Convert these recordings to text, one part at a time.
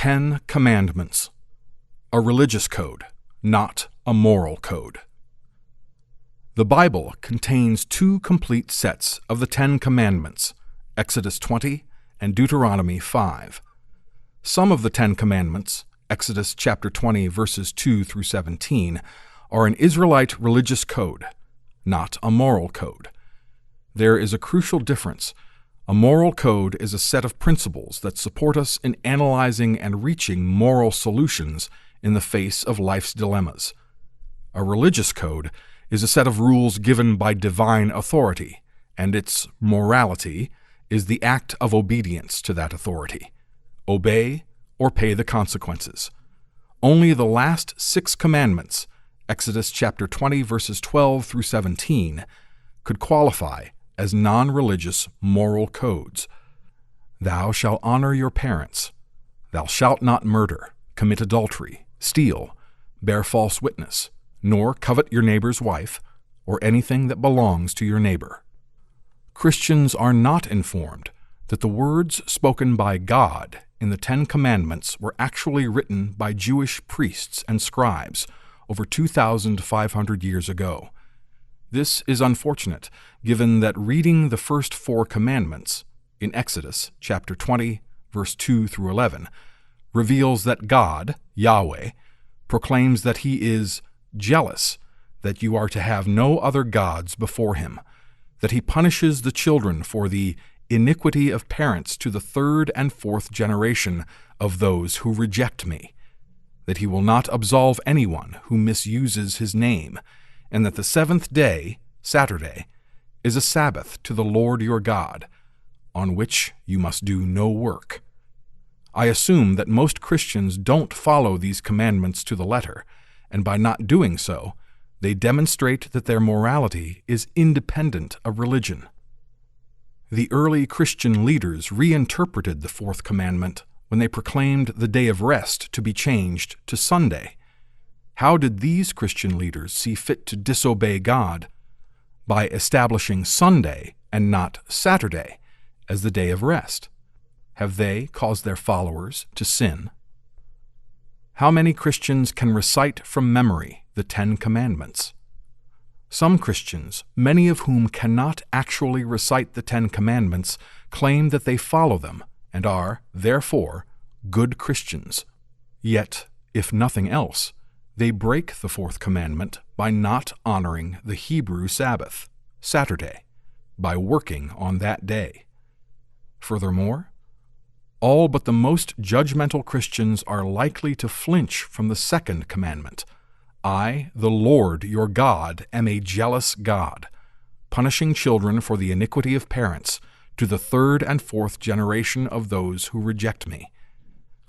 10 Commandments, a religious code, not a moral code. The Bible contains two complete sets of the 10 Commandments, Exodus 20 and Deuteronomy 5. Some of the 10 Commandments, Exodus chapter 20 verses 2 through 17, are an Israelite religious code, not a moral code. There is a crucial difference. A moral code is a set of principles that support us in analyzing and reaching moral solutions in the face of life's dilemmas. A religious code is a set of rules given by divine authority, and its morality is the act of obedience to that authority. Obey or pay the consequences. Only the last 6 commandments, Exodus chapter 20 verses 12 through 17, could qualify as non-religious moral codes. Thou shalt honor your parents. Thou shalt not murder, commit adultery, steal, bear false witness, nor covet your neighbor's wife, or anything that belongs to your neighbor. Christians are not informed that the words spoken by God in the 10 Commandments were actually written by Jewish priests and scribes over 2,500 years ago. This is unfortunate, given that reading the first 4 commandments in Exodus chapter 20, verse 2 through 11, reveals that God, Yahweh, proclaims that He is jealous, that you are to have no other gods before Him, that He punishes the children for the iniquity of parents to the 3rd and 4th generation of those who reject Me, that He will not absolve anyone who misuses His name, and that the 7th day, Saturday, is a Sabbath to the Lord your God, on which you must do no work. I assume that most Christians don't follow these commandments to the letter, and by not doing so, they demonstrate that their morality is independent of religion. The early Christian leaders reinterpreted the 4th commandment when they proclaimed the day of rest to be changed to Sunday. How did these Christian leaders see fit to disobey God? By establishing Sunday and not Saturday as the day of rest. Have they caused their followers to sin? How many Christians can recite from memory the 10 Commandments? Some Christians, many of whom cannot actually recite the 10 Commandments, claim that they follow them and are, therefore, good Christians. Yet, if nothing else, they break the 4th commandment by not honoring the Hebrew Sabbath, Saturday, by working on that day. Furthermore, all but the most judgmental Christians are likely to flinch from the 2nd commandment. I, the Lord your God, am a jealous God, punishing children for the iniquity of parents to the 3rd and 4th generation of those who reject Me.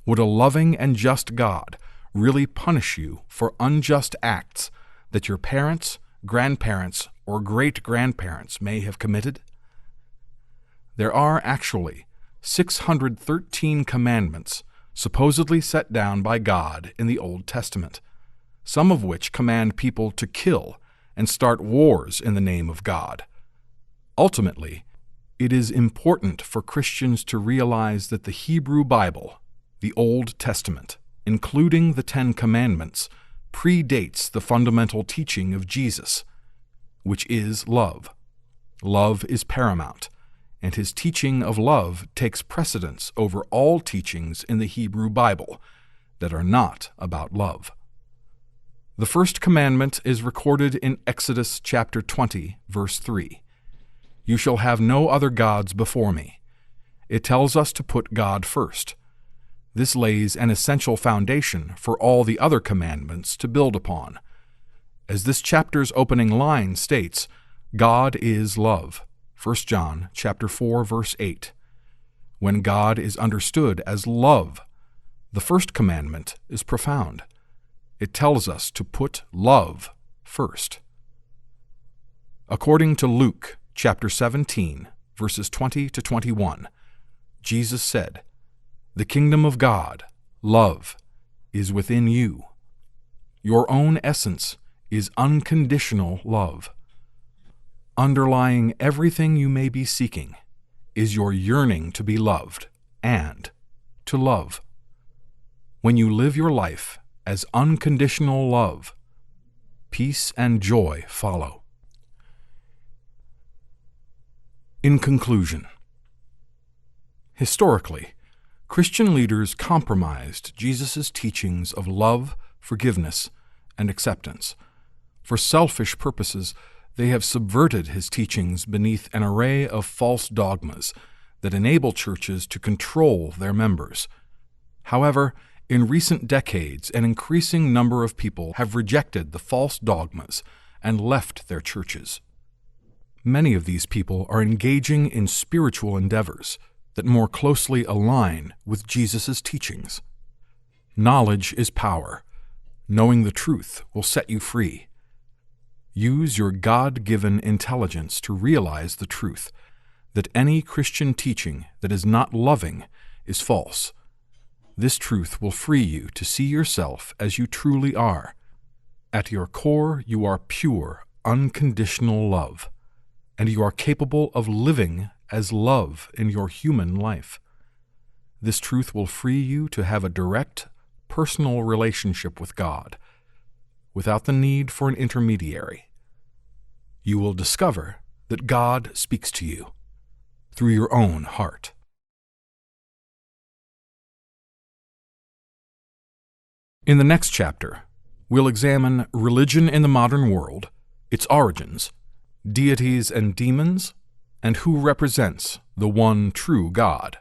Would a loving and just God really punish you for unjust acts that your parents, grandparents, or great-grandparents may have committed? There are actually 613 commandments supposedly set down by God in the Old Testament, some of which command people to kill and start wars in the name of God. Ultimately, it is important for Christians to realize that the Hebrew Bible, the Old Testament, including the 10 Commandments, predates the fundamental teaching of Jesus, which is love. Love is paramount, and His teaching of love takes precedence over all teachings in the Hebrew Bible that are not about love. The first commandment is recorded in Exodus chapter 20, verse 3. You shall have no other gods before Me. It tells us to put God first. This lays an essential foundation for all the other commandments to build upon. As this chapter's opening line states, God is love. 1 John chapter 4, verse 8. When God is understood as love, the first commandment is profound. It tells us to put love first. According to Luke chapter 17, verses 20 to 21, Jesus said, "The kingdom of God, love, is within you. Your own essence is unconditional love. Underlying everything you may be seeking is your yearning to be loved and to love. when you live your life as unconditional love, peace and joy follow. In conclusion, historically, Christian leaders compromised Jesus' teachings of love, forgiveness, and acceptance. For selfish purposes, they have subverted his teachings beneath an array of false dogmas that enable churches to control their members. However, in recent decades, an increasing number of people have rejected the false dogmas and left their churches. Many of these people are engaging in spiritual endeavors that more closely align with Jesus' teachings. Knowledge is power. Knowing the truth will set you free. Use your God-given intelligence to realize the truth that any Christian teaching that is not loving is false. This truth will free you to see yourself as you truly are. At your core, you are pure, unconditional love, and you are capable of living as love in your human life. This truth will free you to have a direct, personal relationship with God, without the need for an intermediary. You will discover that God speaks to you through your own heart. In the next chapter, we'll examine religion in the modern world, its origins, deities and demons, and who represents the one true God.